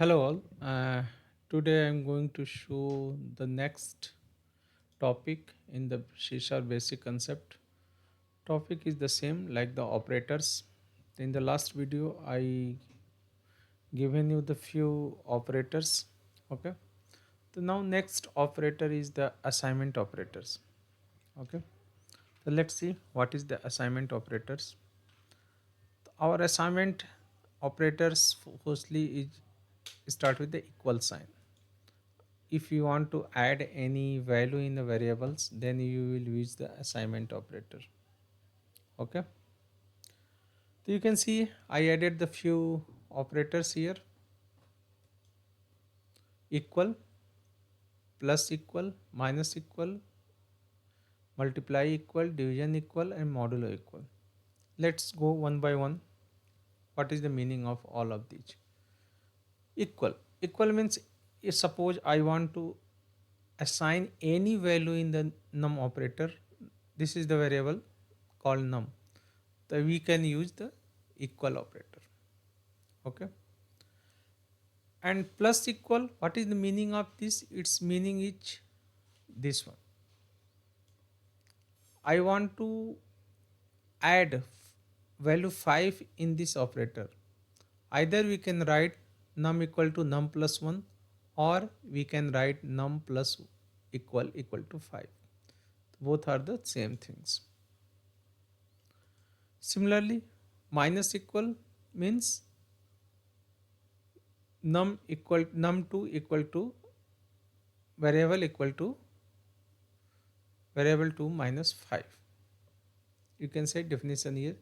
Hello all. Today I'm going to show the next topic in the C# basic concept. Topic is the same like the operators. In the last video I given you the few operators. Okay. So now next operator is the assignment operators. Okay. So let's see what is the assignment operators. Our assignment operators firstly is start with the equal sign. If you want to add any value in the variables, then you will use the assignment operator. Okay, so you can see I added the few operators here: equal, plus equal, minus equal, multiply equal, division equal, and modulo equal. Let's go one by one. What is the meaning of all of these? Equal means, if suppose I want to assign any value in the num operator, this is the variable called num, so we can use the equal operator. Okay, and plus equal, what is the meaning of this? Its meaning is this one: I want to add value 5 in this operator. Either we can write num equal to num plus 1, or we can write num plus equal to 5. Both are the same things. Similarly, minus equal means num2 equal to variable equal to variable 2 minus 5. You can say definition here: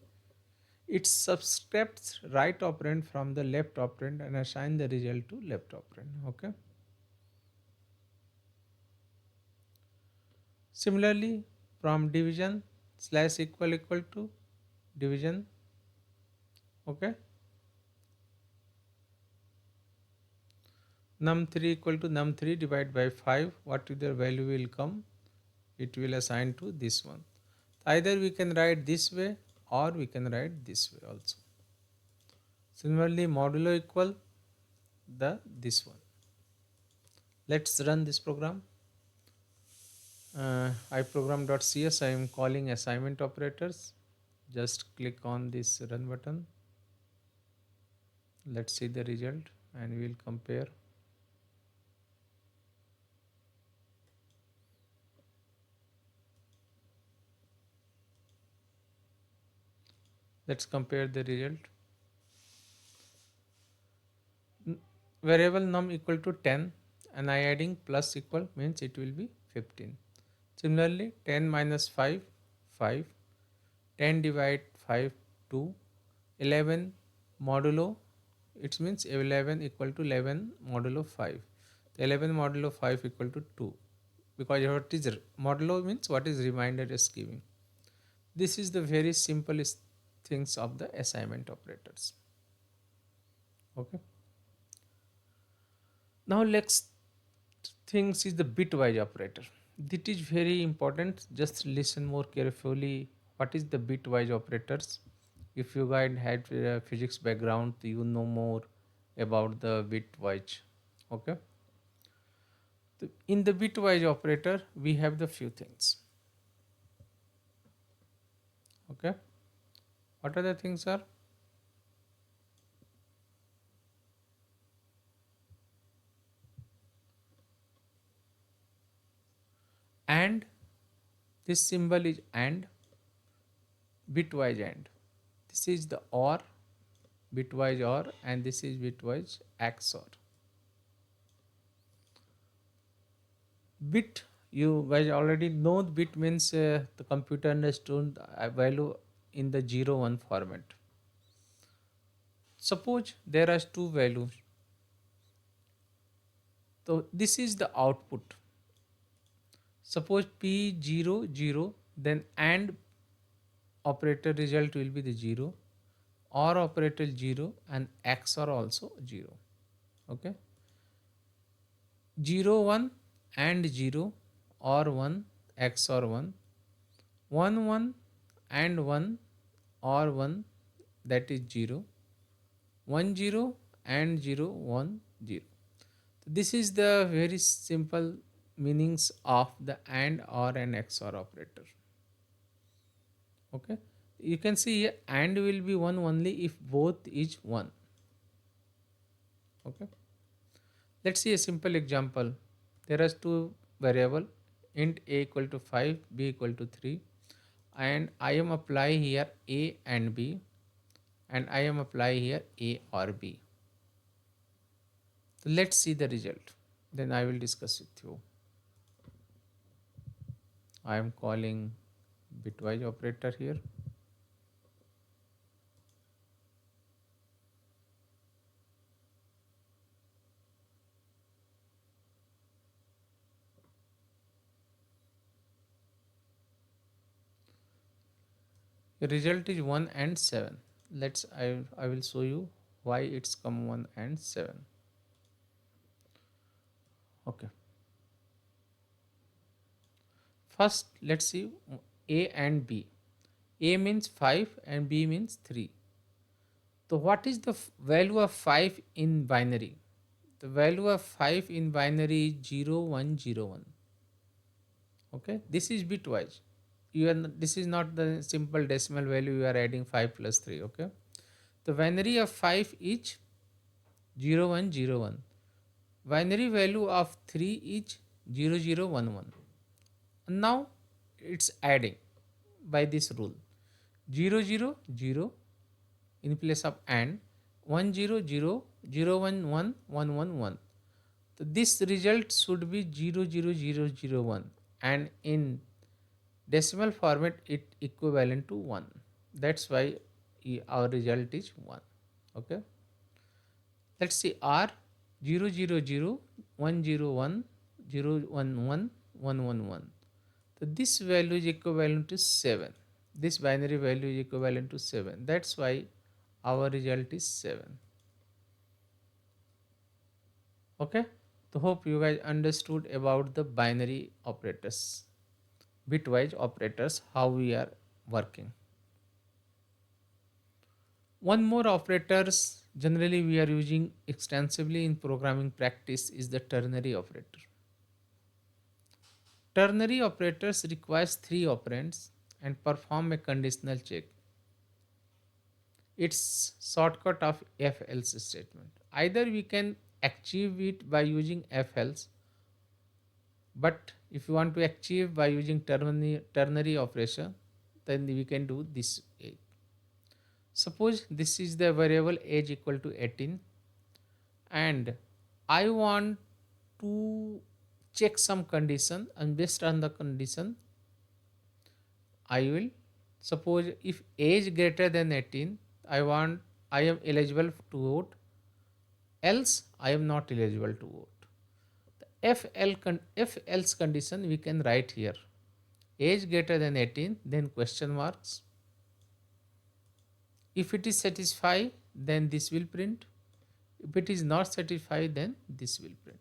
it subtracts right operand from the left operand and assign the result to left operand. Okay, similarly, from division slash equal to division. Okay, num3 equal to num3 divided by 5. What the value will come? It will assign to this one. Either we can write this way, or we can write this way also. Similarly, modulo equal the this one. Let's run this program. iprogram.cs, I am calling assignment operators. Just click on this run button. Let's see the result and we will compare. Let's compare the result. Variable num equal to 10, and I adding plus equal means it will be 15. Similarly, 10 minus 5, 5. 10 divide 5, 2. 11 modulo, it means 11 equal to 11 modulo 5. 11 modulo 5 equal to 2, because what is modulo means what is remainder is giving. This is the very simplest things of the assignment operators. Okay, now next things is the bitwise operator. That is very important. Just listen more carefully. What is the bitwise operators? If you guys had physics background, you know more about the bitwise. Okay, in the bitwise operator we have the few things. Okay, what are the things are? And this symbol is and, bitwise and. This is the or, bitwise or, and this is bitwise XOR. Bit, you guys already know the bit means the computer understood a value in the 0 1 format. Suppose there are two values, so this is the output. Suppose p 0 0, then and operator result will be the 0, or operator 0, and XOR also 0. Okay, 0 1 and 0, or 1 XOR 1, 1 1 and 1 or 1, that is 0, 1 0 and 0 1, 0. This is the very simple meanings of the AND or an XOR operator. Okay, you can see here AND will be 1 only if both is 1. Okay, let's see a simple example. There are two variable, int a equal to 5, b equal to 3, and I am apply here a and b, and I am apply here a or b. So let's see the result, then I will discuss with you. I am calling bitwise operator here. The result is 1 and 7. I will show you why it's come 1 and 7. Okay, first let's see a and b. A means 5 and b means 3. So what is the value of 5 in binary? The value of 5 in binary is 0101. Okay, this is bitwise. This is not the simple decimal value you are adding 5 plus 3. Okay, the binary of 5 is 0101. Binary value of 3 is 0011. Now it's adding by this rule, 000 in place of AND, 100 011 111. So this result should be 00001, and in decimal format it equivalent to 1. That's why our result is 1. Okay, let's see R, 000 101 011 111. So this value is equivalent to 7. This binary value is equivalent to 7. That's why our result is 7. Okay, so hope you guys understood about the binary operators, bitwise operators, how we are working. One more operators generally we are using extensively in programming practice is the ternary operator. Ternary operators requires three operands and perform a conditional check. It's shortcut of if else statement. Either we can achieve it by using if else, but if you want to achieve by using ternary operation, then we can do this way. Suppose this is the variable age equal to 18, and I want to check some condition, and based on the condition I will, suppose if age greater than 18, I am eligible to vote, else I am not eligible to vote. The if else condition we can write here, age greater than 18, then question marks. If it is satisfied, then this will print. If it is not satisfied, then this will print.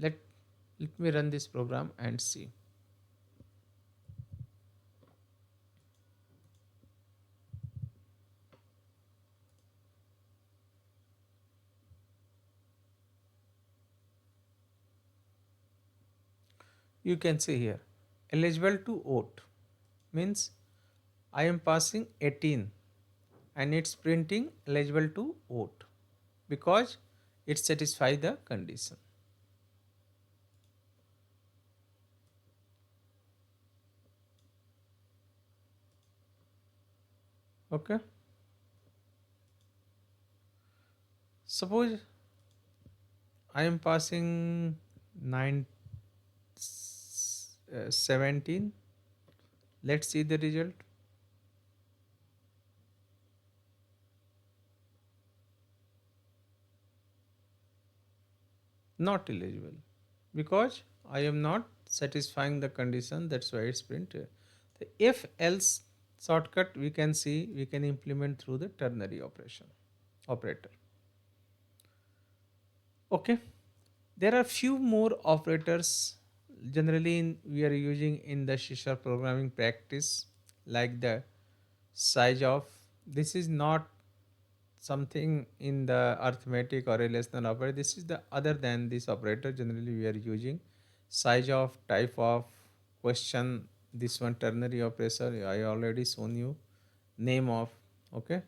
Let, let me run this program and see. You can see here, eligible to vote means I am passing 18 and it's printing eligible to vote because it satisfies the condition. Okay, suppose I am passing 9 17. Let's see the result. Not eligible because I am not satisfying the condition, that's why it's printed. The if else shortcut we can see we can implement through the ternary operator. Okay, there are few more operators generally we are using in the C# programming practice, like the size of, this is not something in the arithmetic or relational operator. This is the other than this operator. Generally, we are using size of, type of, question. This one ternary operator. I already shown you name of. Okay.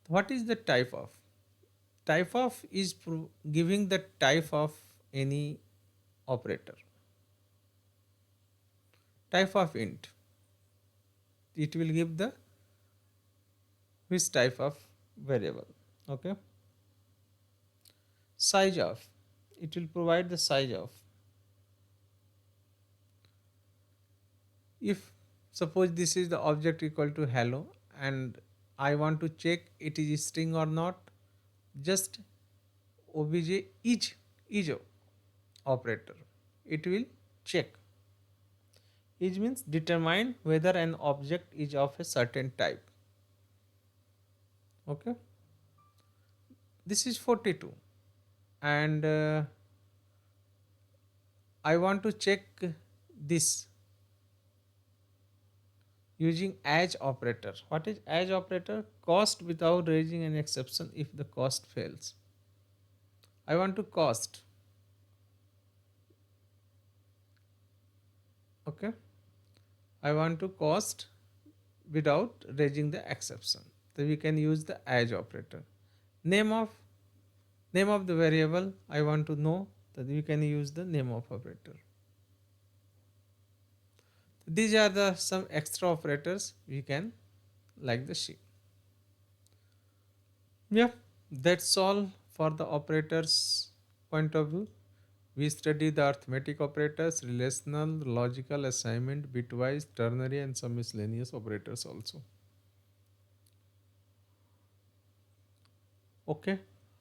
What is the type of? Type of is giving the type of any operator. Type of int. It will give the which type of variable. Okay. Size of. It will provide the size of. If suppose this is the object equal to hello and I want to check it is string or not, just obj each operator, it will check. Each means determine whether an object is of a certain type. Okay, this is 42 and I want to check this using as operator. What is as operator? Cost without raising an exception if the cost fails. I want to cost. Okay, I want to cost without raising the exception. So we can use the as operator. Name of name of the variable I want to know, that we can use the name of operator. These are the some extra operators we can like the sheet. Yeah, that's all for the operators point of view. We study the arithmetic operators, relational, logical, assignment, bitwise, ternary, and some miscellaneous operators also. Okay,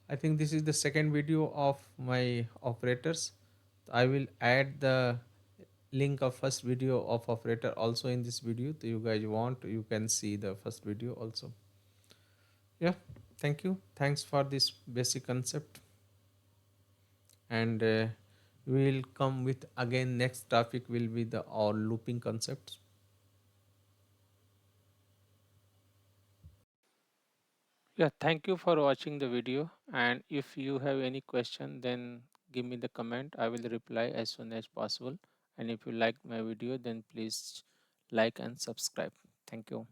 I think this is the second video of my operators. I will add the link of first video of operator also in this video. So you guys want, you can see the first video also. Yeah, thank you. Thanks for this basic concept. And we will come with again next topic will be the all looping concepts. Yeah, thank you for watching the video. And if you have any question, then give me the comment. I will reply as soon as possible. And if you like my video, then please like and subscribe. Thank you.